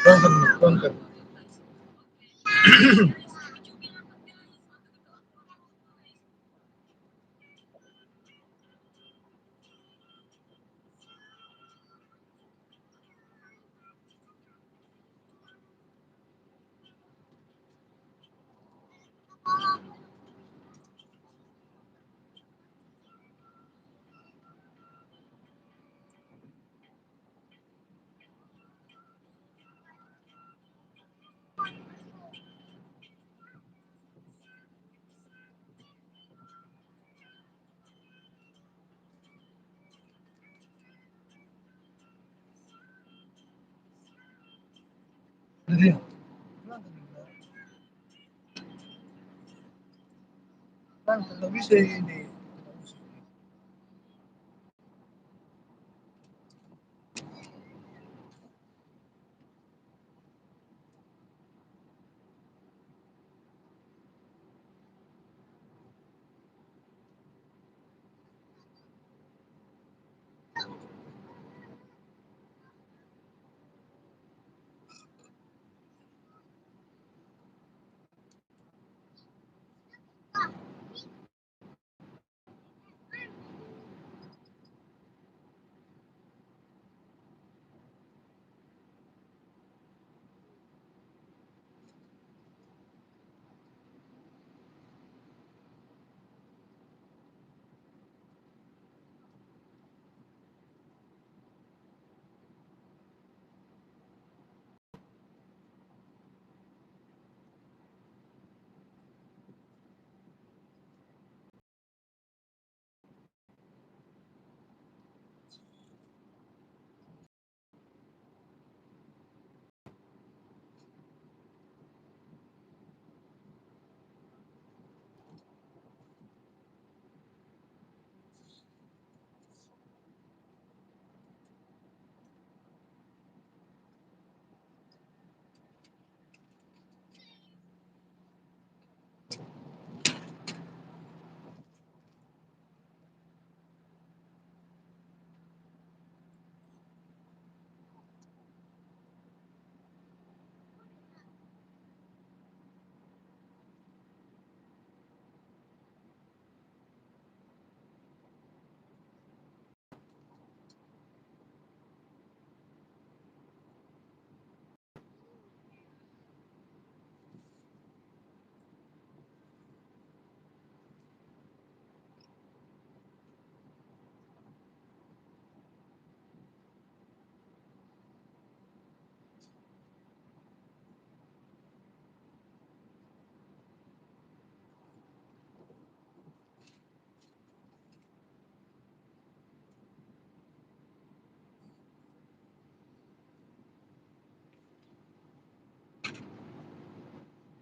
Tonton, tonton. Jadi, kan nggak bisa ini.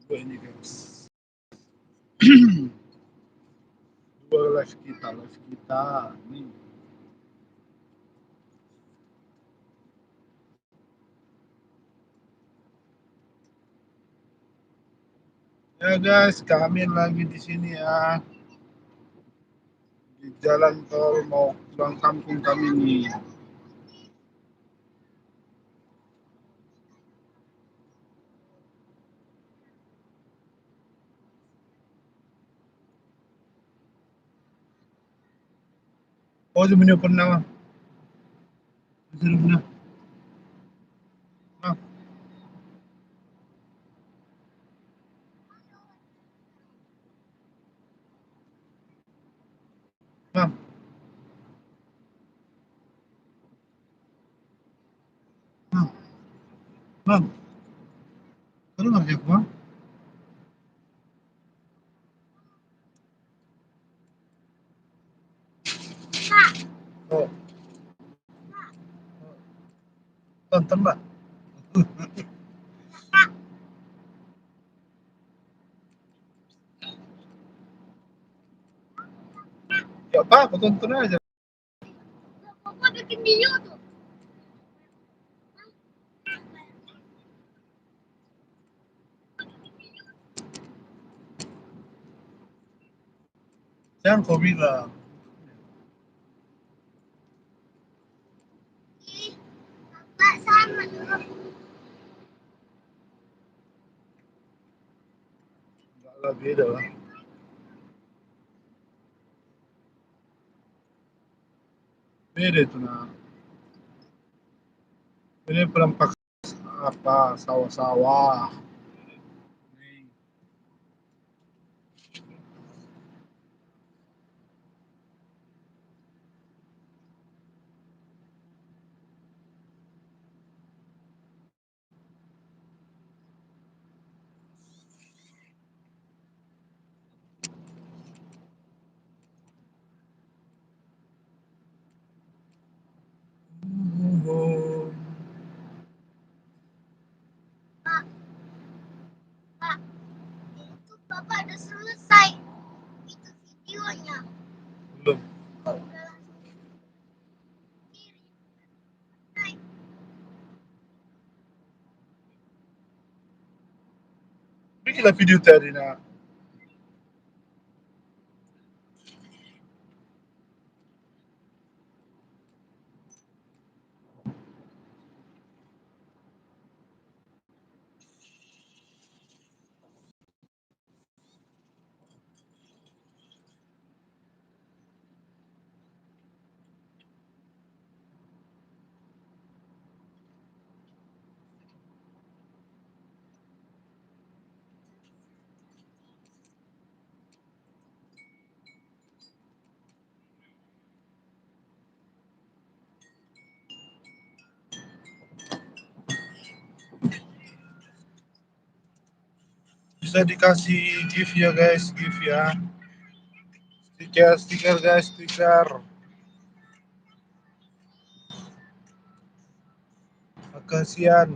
Ini guys. Dua live kita nih. Ya guys, kami lagi di sini ya. Di jalan tol mau pulang kampung kami nih. Oh, sebenarnya pernah. Sebenarnya. Nah, nah, nah, nah. Terus ngerti gua? Oh, tonton mbak. Ya apa, tonton aja. Papa bikin video tuh. Jangan kau bilang. Pak sama dulu. Lah beda lah. Beda itu nah. Ini perempat apa sawah-sawah. Oh, Pak, Pak, itu Bapak udah selesai itu videonya. belum. Kok udah langsung kirim? Naik. Bikinlah video tadi nak. Bisa dikasih gift ya guys, gift ya. Stiker, stiker guys, stiker. Kasihan.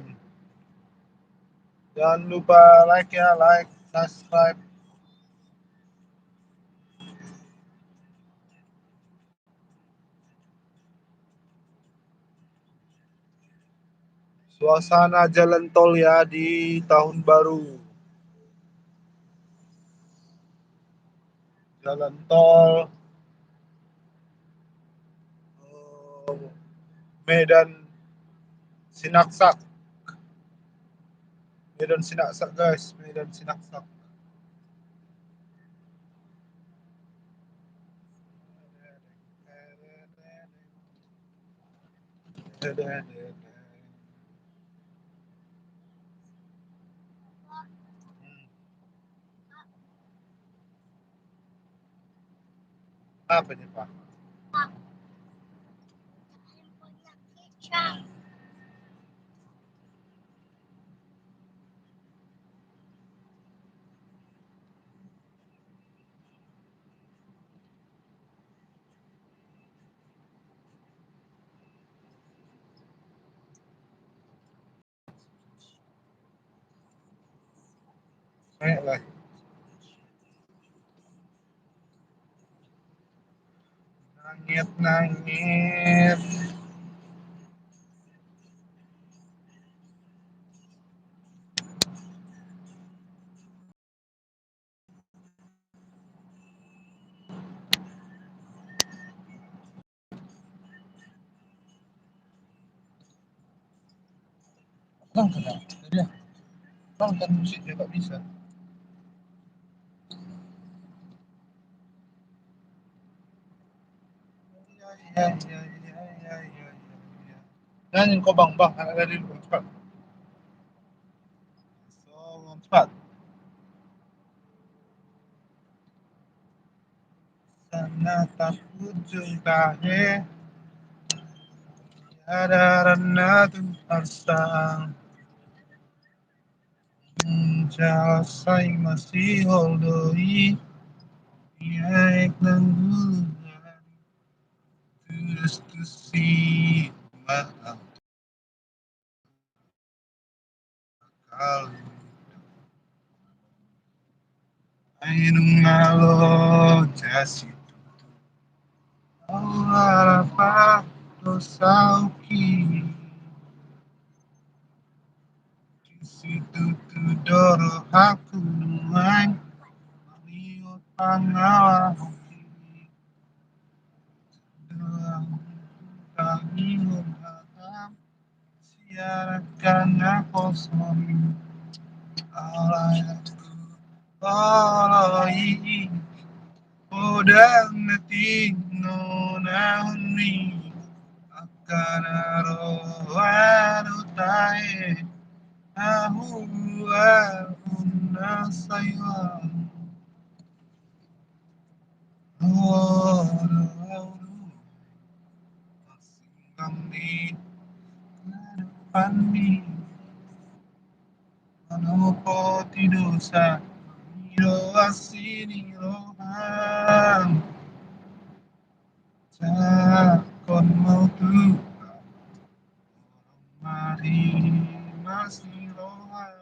Jangan lupa like ya, like, subscribe. Suasana jalan tol ya di tahun baru. Jalan tol Medan Sinaksak. Medan Sinaksak guys, Medan Sinaksak. Apa nih Pak? Pak, handphonenya kecap. Naik lah. Nangit, nangit. Bang kena, dia. Bang kan musiknya tak bisa. Ya, ya, ya, ya, ya, ya. Nyanyi kau bang, bang, anak dari cepat. So, cepat. Sana tak ujung tahe, ada rana tempat sang. Selesai masih holdoi, naik nanggulan, terus tusi maaf kali. Ainung malo jasi, apa dosauki, situ tudoro haku main, liot pangalah dalam kami menghadap siarakan kosmos alayatku Ai, podang natino nahuni akanaro anu tae ahua una saywa oh kami pani manopo tidosa iro asini rohan con mau tu mari masih rohan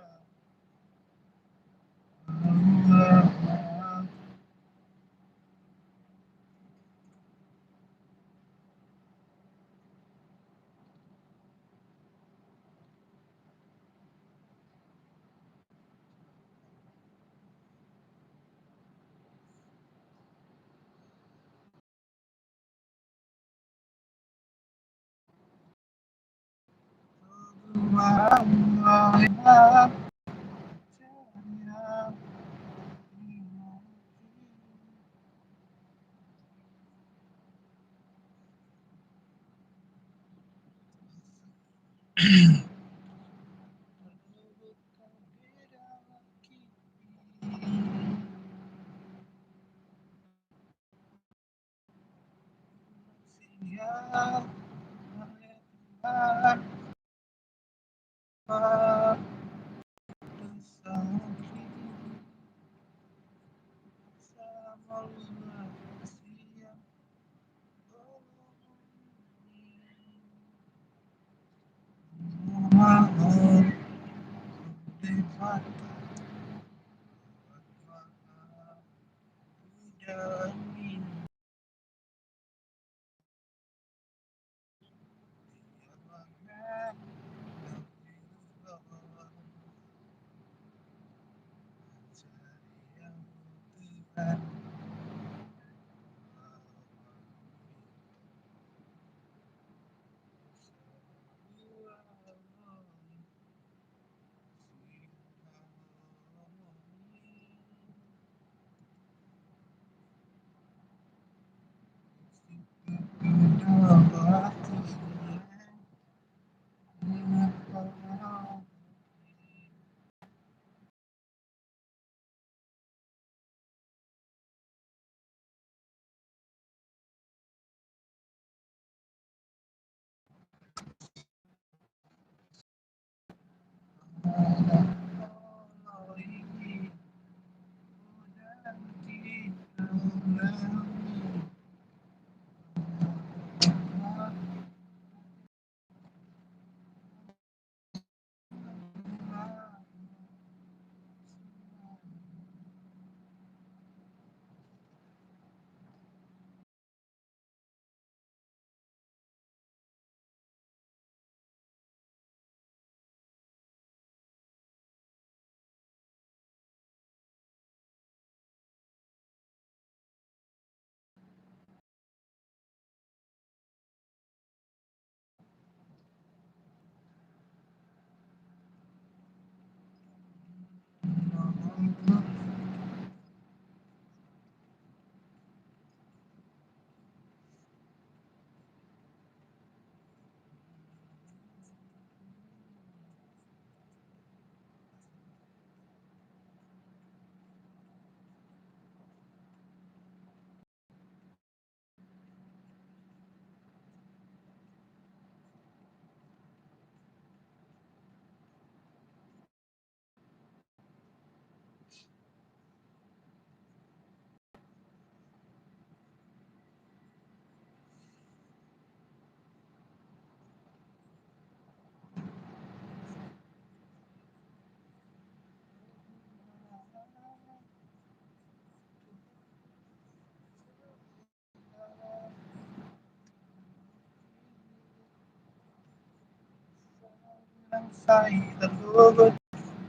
sai da logo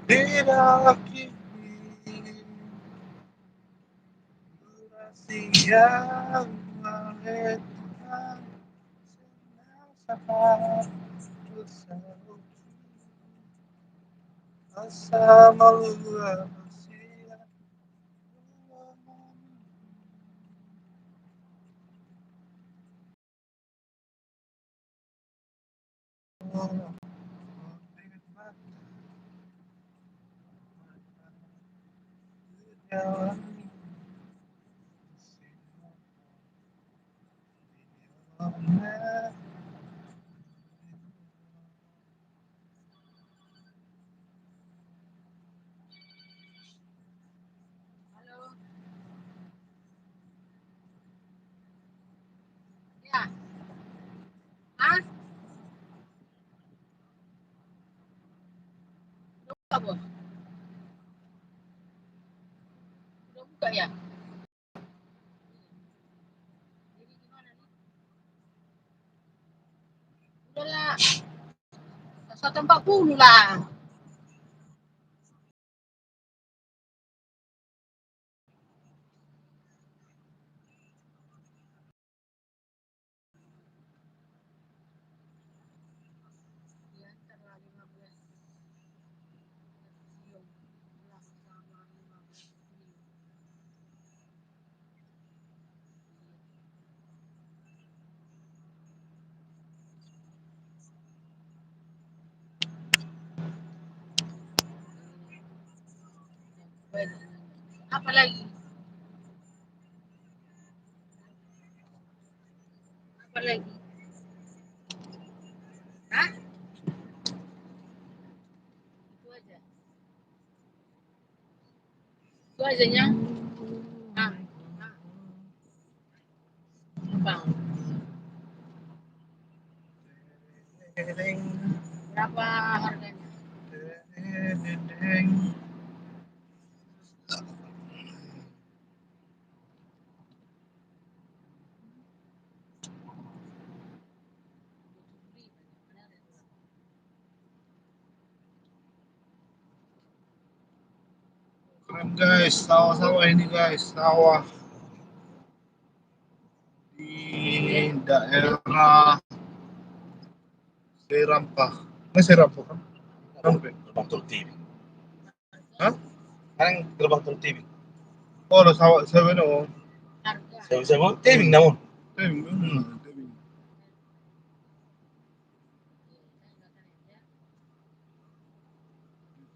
dira aqui Sia Asa malu sia Oh, Halo. Ya. Hah? Udah buka, Bos? Udah buka ya? Jadi gimana nih? Udahlah. 140 lah. Ya, ntar lah 15 triliun. Lah, sama 15 triliun. Banyak. Apa lagi? Apa lagi? Hah? Itu aja. Itu ajanya. Hah? Hah? Apa? Berapa harganya? keren guys, sawah-sawah ini guys, sawah di daerah Serampah. Ini Serampah kan? Gerbang tol TV. Hah? Kan gerbang tol TV. Oh, ada sawah sawah ini. Oh, Harga. Saya mau TV namun. tebing.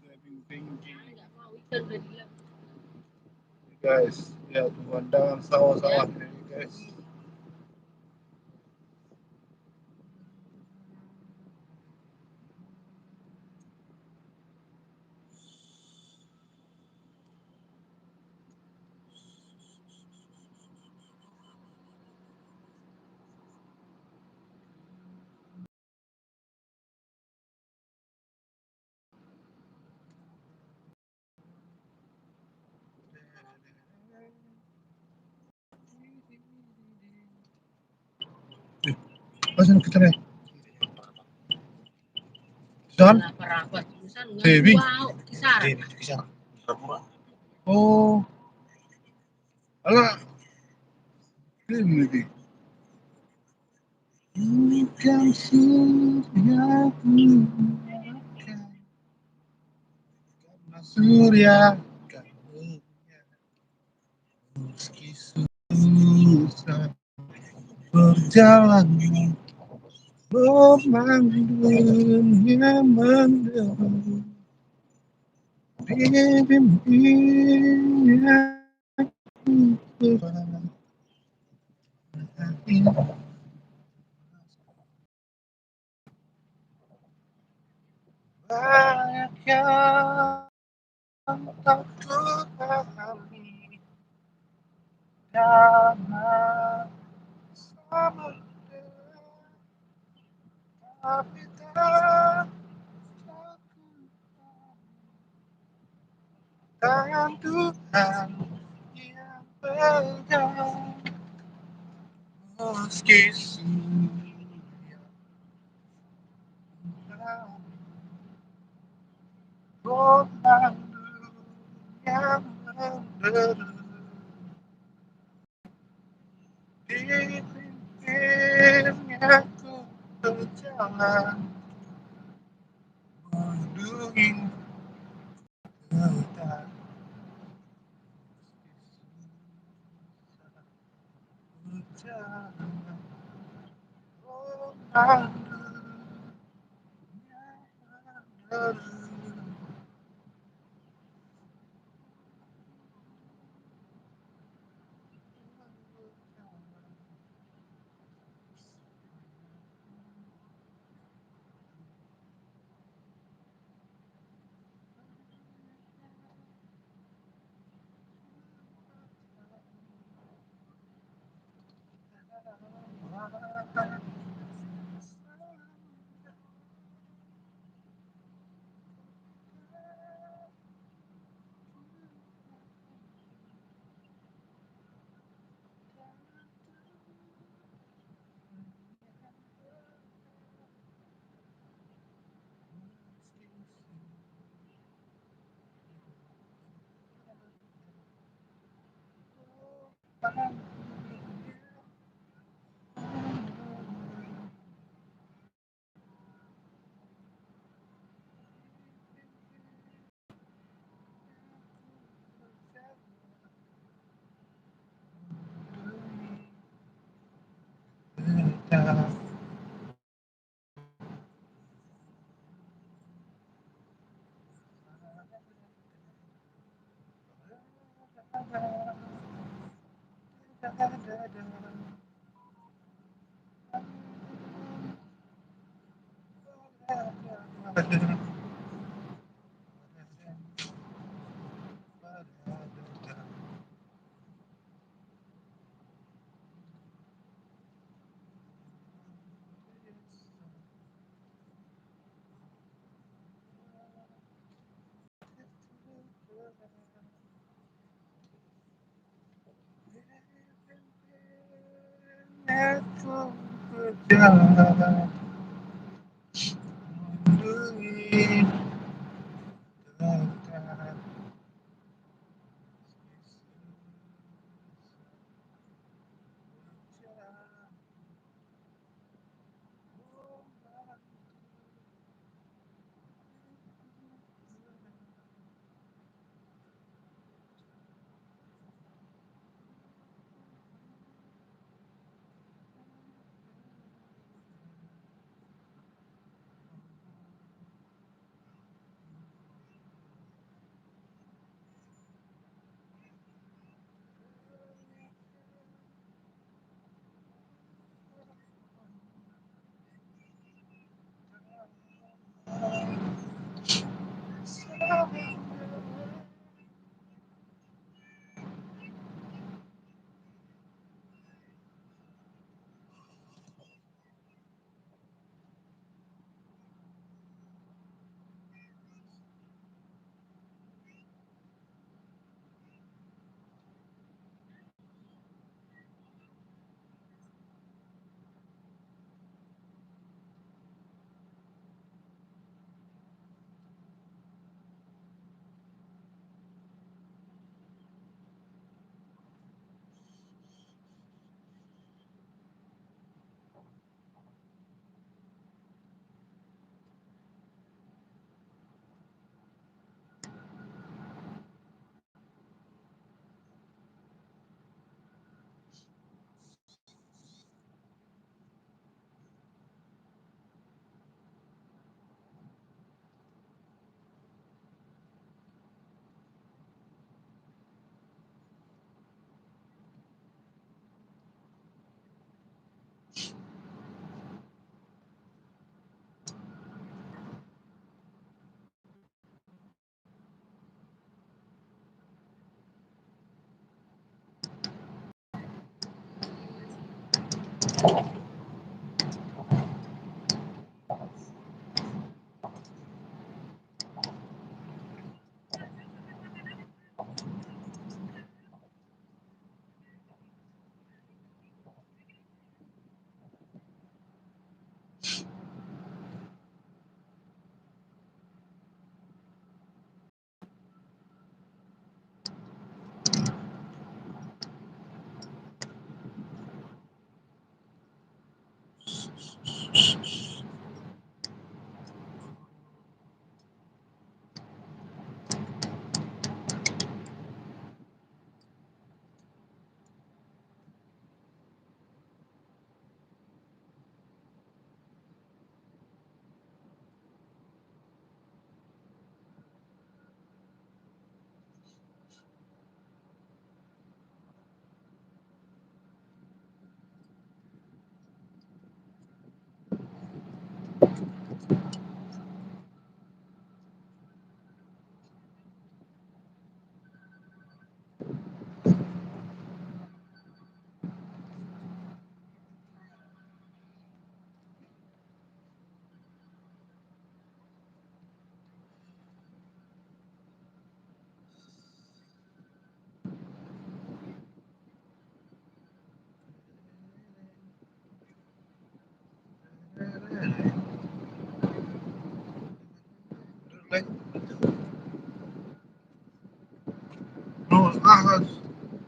Tebing tinggi. Nggak mau ikan udah bilang. Guys, lihat pemandangan sawah-sawah ini guys. Pasang kita nih. San? Rapat. Tulisan nggak Tebing. wow, kisaran. TV itu kisah. Berapa? Oh, alah. Tebing lagi. Bukan suryaku karena surya kamu meski susah berjalan memang dunia menderu bimbingnya banyak yang tak terpahami dalam samudera tapi tak tangan Tuhan yang pegang meski surya gombang dunia menderu dipimpinnya ku berjalan mengunjungi hutan berjalan gombang dunia No,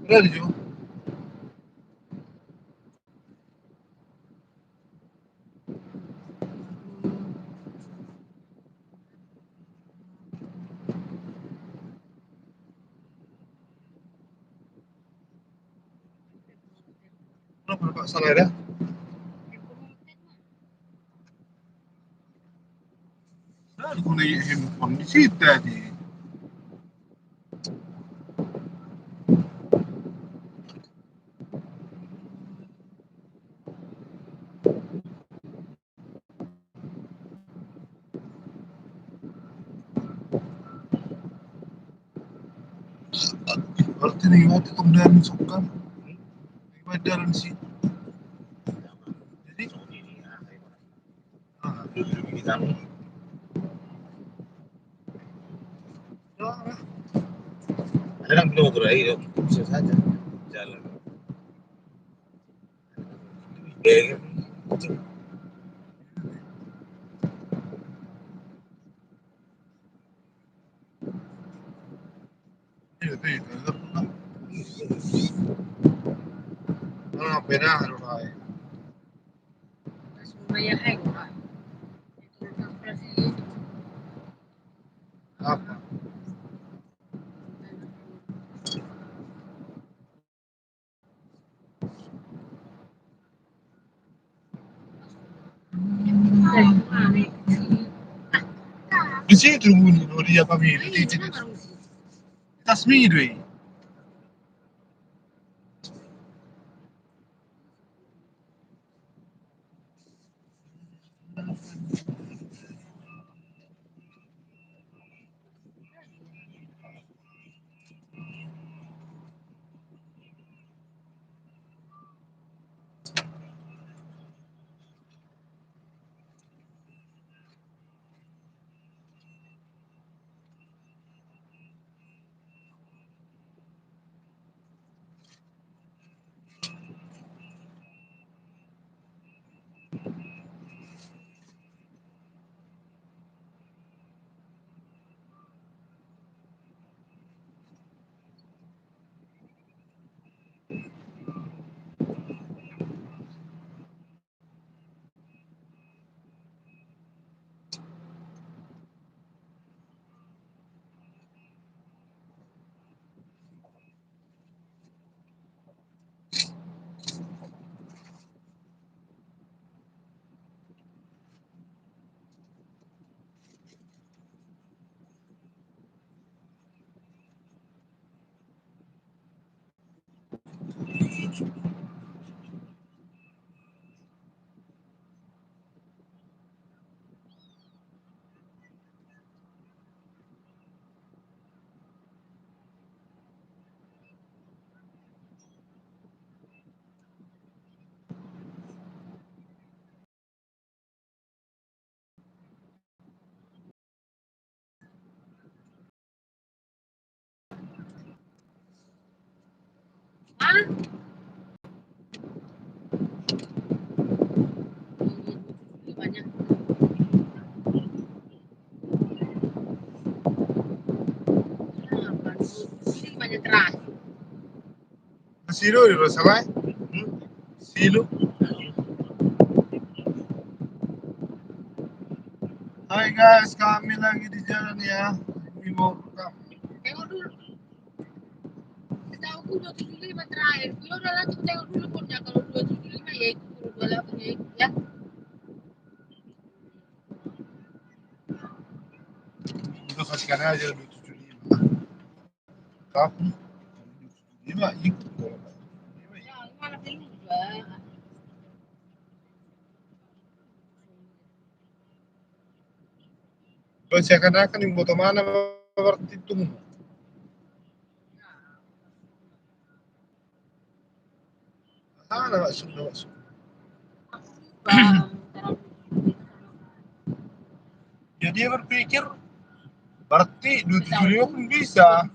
radio. Kenapa Pak salah ya? Nah, aku naik handphone di situ tadi. Berarti nih waktu kemudian suka jalan sih. Jadi So, ini ya, kayak mana? ah, Duduk di kamu. ya, Ada yang bilang motor aja, bisa saja jalan. Kayak gitu. itu. Nah, pena harus ay. Sumaya hai kok. Itu transportasi Apa? dari mana sih? Di situ dulu dia kami Ai, di mana ngarung sih? tasmi itu. Hah? Banyak. Ini banyak terakhir. Silo di Rosalai. Silo. Hai guys, kami lagi di jalan ya. Ini mau rekam. Tengok dulu. Setahu aku 275 terakhir. Ya udah langsung tengok dulu punya. Kalau 275 ya ikut, kalau 28 ya ikut ya. Udah kasihkan aja 275. Tapi 275 ikut. Ya, mana dulu juga. Kalau seakan-akan yang foto mana berarti itu. Ah, nak masuk, nak masuk. Bang, Ya dia berpikir berarti 275 pun bisa.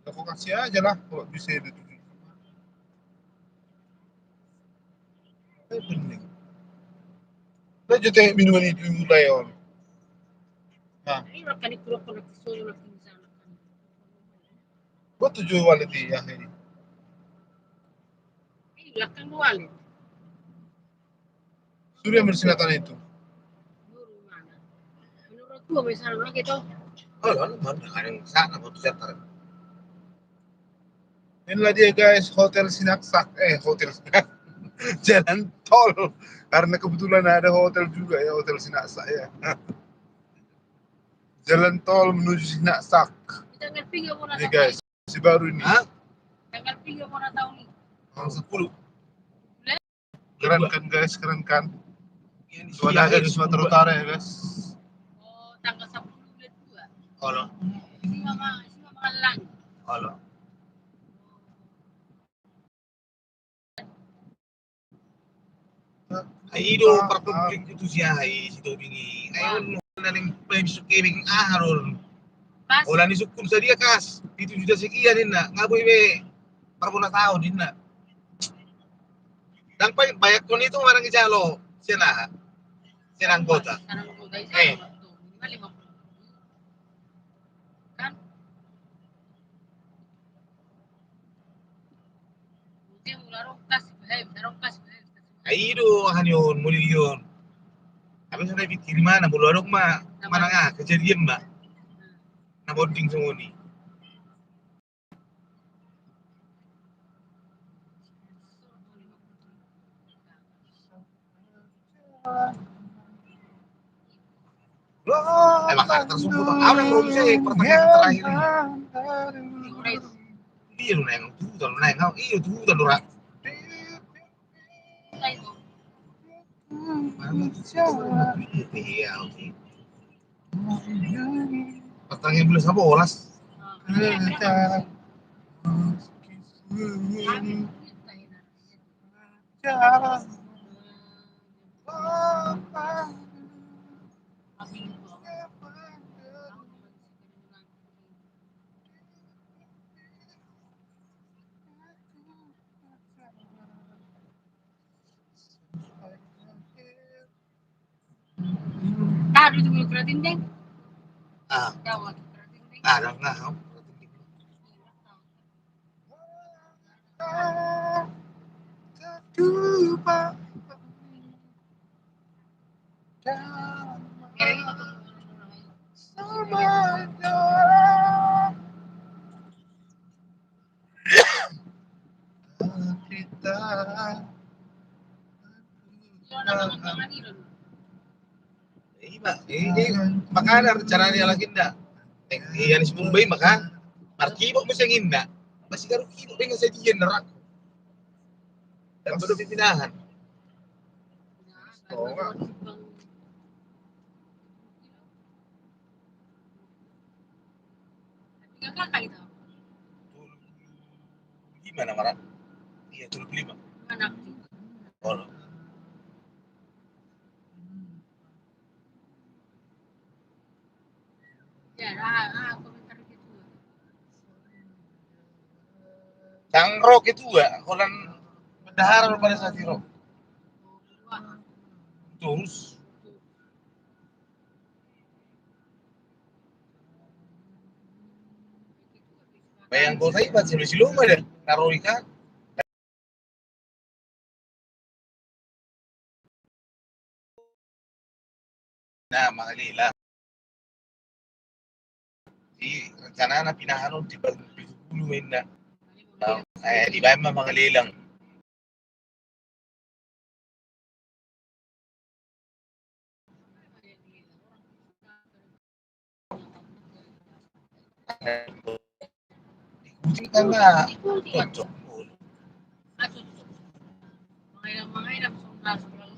Aku kasih aja lah kalau bisa 275. Bening. Lah jadi minuman itu mulai on. Nah, ini rekan itu rekan solo rekan di sana kan. gua tujuh wallet ya ini. Ini belakang dua nih. Surya bersinatan itu. Menurut mana? Menurut gua misalnya gitu. Oh, lalu mana yang sana motor setar. Inilah dia guys, Hotel Sinaksak. Hotel Sinak. Jalan tol. Karena kebetulan ada hotel juga ya, Hotel Sinaksak ya. Jalan tol menuju Sinaksak. Tanggal 3 mau Ini tahu guys, si baru ini. Hah? Tanggal 3 mau tahu nih. Tanggal 10. Keren kan guys, keren kan. Yang Coba ada di Sumatera Utara ya guys. Oh, tanggal 10 bulan 2. Kalau, Ini mama lang. kalau. Aido perpublik itu siya ay si Tobingi. Ayun na ning pemsuk kibing aharon. Pas, Wala ni sukun sa dia kas. Itu juta sekian din na. Ngaboy be parpuna tao din na. Dan pa bayad ko nito marang ijalo. Siya na. Siya ang kota. sekarang udah isa, Eh. minimal 50. Kan? Buti mula rongkas, rongkas. Aido hanyon muli yun. Kami sa pikir mana bulorok ma mana nga kejadian ma. Na bonding sunguni. Ay baka tersebut orang belum saya pertanyaan terakhir ini. Iya lu neng tuh lu neng iya tuh lu rak. Iya oke. Pertanyaan boleh sama olas. Taruh itu keratin deh. Ah, Jawab keratin deh. ada nggak? Iya, ini makanya cara dia lagi ndak. Iya, nih sebelum bayi maka marki mau mesti nginda. Masih garu kilo dengan saya nerak. Dan baru pipinahan. Gimana marah? Iya, 75. Anak Oh. ya, komentar gitu. Cangrok itu ya, kolan bendahara pada saat itu. Terus bayang kau tadi pas sebelum siluma deh, taruh ikan. Nah, makalila. Di rencana na pinahan di bulu na. Di ba mga lilang. Ikutin ka nga. Cocok. Mga ilang sondaso lang.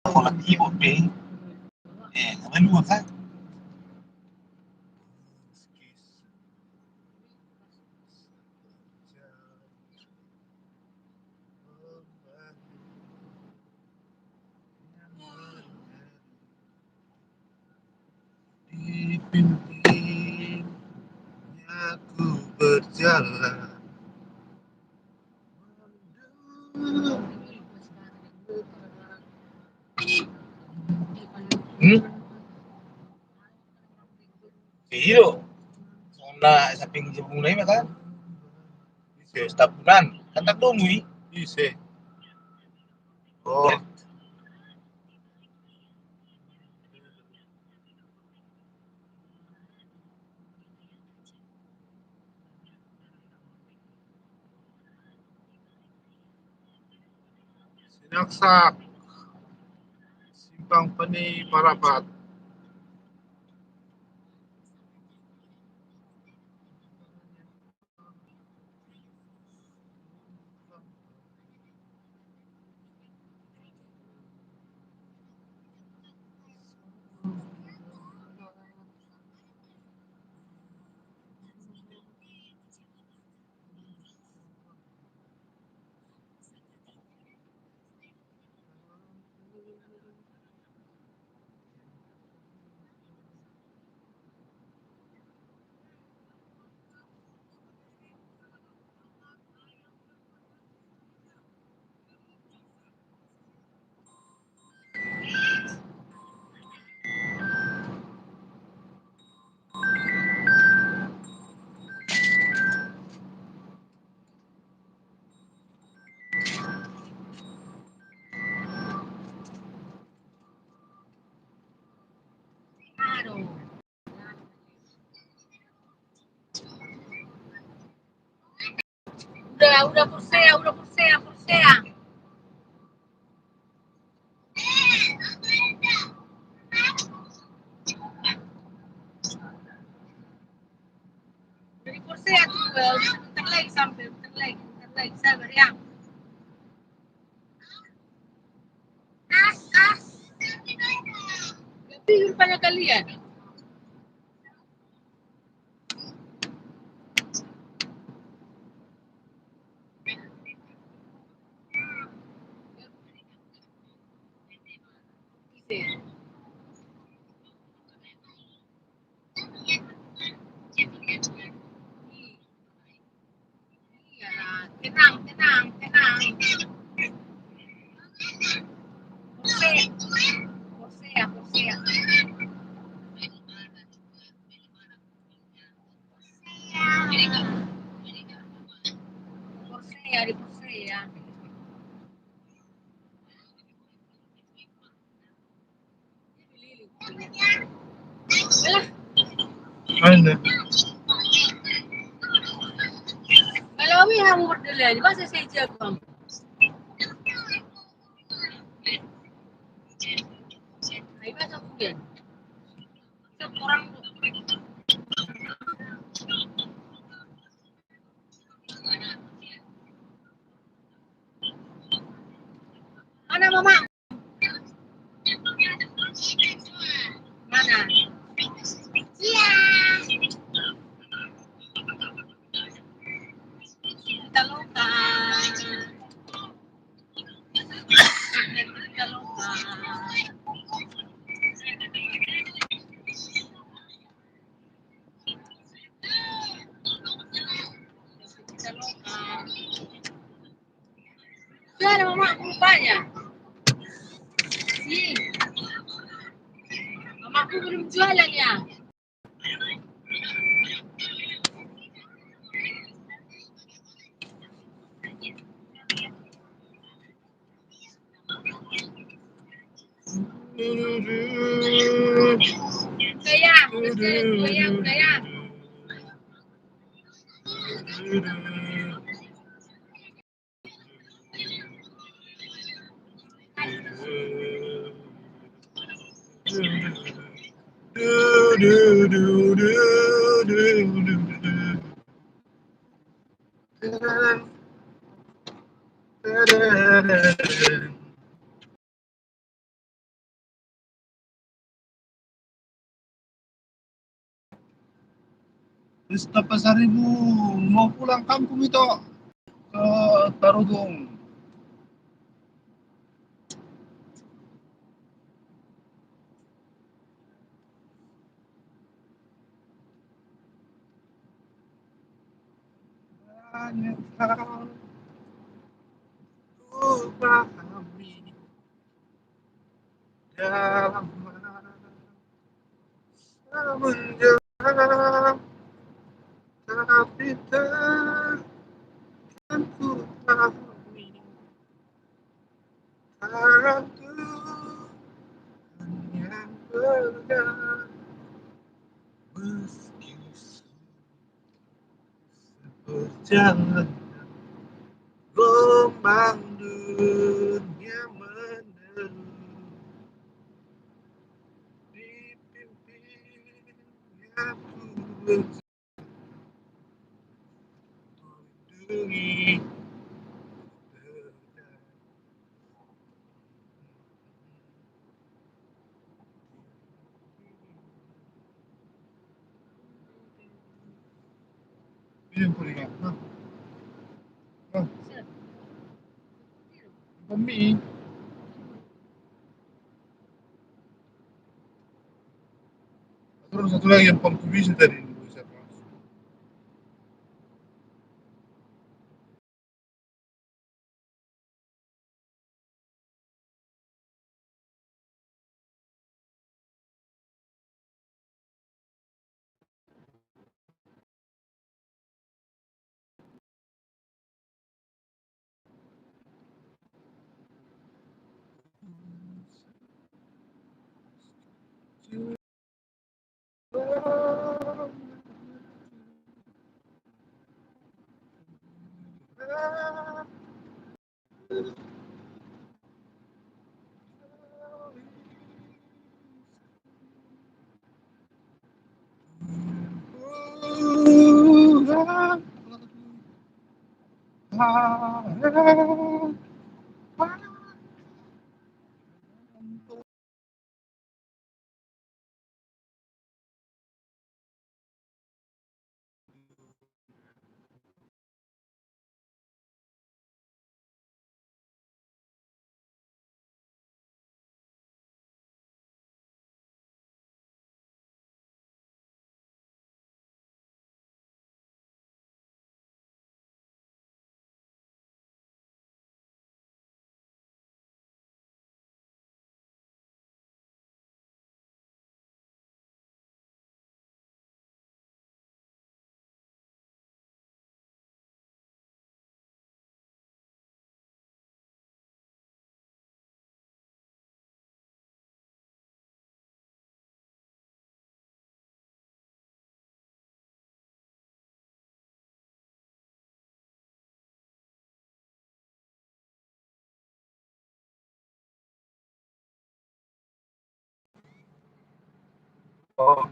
Ako nag-ibot eh. Naman ka. Dipimpinnya aku berjalan. Iyo. Na sa pingjibunay maka. Oke, setabunan. Kan tak domui. Ise. Oh, Sinaksak. Simpang Peni Parapat. Aduh. Udah Persea. Dari Persea tuh, bentar lagi sampai, bentar lagi, sabar ya. Tapi rupanya kalian. Ise. Iyalah, tenang. Persea. Di Persea. Alah, Ano? Malawi kamu berdua, masa saya jago. Ayo masuk kuliah. Orang mana mama? Mana? Iya. Kita lupa. Kita lupa. Kita lupa. Mana mama rupanya? Sih. Mamaku belum jualan ya. Gaya. Pesta Pasar Ibu mau pulang kampung itu ke Tarogong. Banyak hal ku pahami dalam masa menjelang, tapi tak Jangan gelombang dunia meneru dipimpinnya Tuhan melindungi ini yang paling enak. Mie. Terus satu lagi yang paling bisa tadi bisa masuk. Oh,